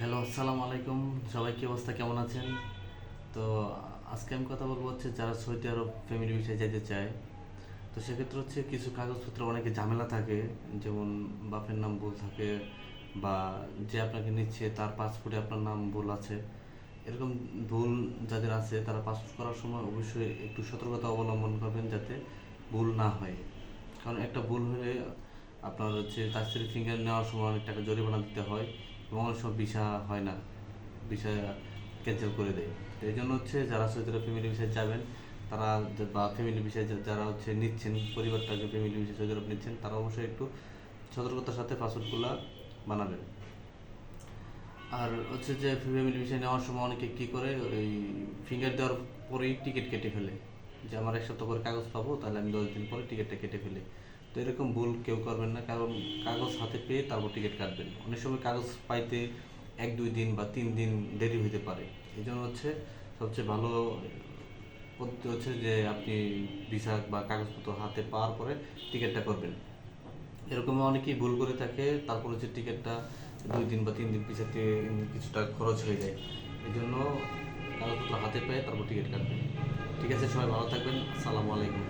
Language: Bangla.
হ্যালো, আসসালামু আলাইকুম। সবাই কি অবস্থা, কেমন আছেন? তো আজকে আমি কথা বলবো হচ্ছে যারা সৌদি আরব ফ্যামিলি ভিসায় যেতে চায়। তো সেক্ষেত্রে হচ্ছে কিছু কাগজপত্র অনেকে ঝামেলা থাকে, যেমন বাপের নাম ভুল থাকে, বা যে আপনাকে নিচ্ছে তার পাসপোর্টে আপনার নাম ভুল আছে। এরকম ভুল যাদের আছে তারা পাসপোর্ট করার সময় অবশ্যই একটু সতর্কতা অবলম্বন করবেন যাতে ভুল না হয়। কারণ একটা ভুল হলে আপনার হচ্ছে তার সাথে ফিঙ্গার নেওয়ার সময় অনেক টাকা জরিমানা দিতে হয়, এবং অনেক সময় ভিসা হয় না, ভিসা ক্যান্সেল করে দেয়। তো এই জন্য হচ্ছে যারা সৌদি আরব ফ্যামিলি ভিসায় যাবেন তারা বা ফ্যামিলি ভিসায় যারা হচ্ছে নিচ্ছেন, পরিবারটাকে ফ্যামিলি ভিসায় সৌদি আরব নিচ্ছেন, তারা অবশ্যই একটু সতর্কতার সাথে পাসপোর্টগুলো বানাবেন। আর হচ্ছে যে ফ্যামিলি ভিসা নেওয়ার সময় অনেকে কী করে, ওই ফিঙ্গার দেওয়ার পরেই টিকিট কেটে ফেলে, যে আমার 1 সপ্তাহ পরে কাগজ পাবো, তাহলে আমি 10 দিন পরে টিকিটটা কেটে ফেলি। তো এরকম ভুল কেউ করবেন না, কারণ কাগজ হাতে পেয়ে তারপর টিকিট কাটবেন। অনেক সময় কাগজ পাইতে 1-2 দিন বা 3 দিন দেরি হতে পারে। এই জন্য হচ্ছে সবচেয়ে ভালো পদ্ধতি হচ্ছে যে আপনি ভিসা বা কাগজপত্র হাতে পাওয়ার পরে টিকিটটা করবেন। এরকম অনেকেই ভুল করে থাকে, তারপর হচ্ছে টিকিটটা 2 দিন বা 3 দিন পিছাতে কিছুটা খরচ হয়ে যায়। এই জন্য কাগজপত্র হাতে পেয়ে তারপর টিকিট কাটবেন। ঠিক আছে, সবাই ভালো থাকবেন। আসসালামু আলাইকুম।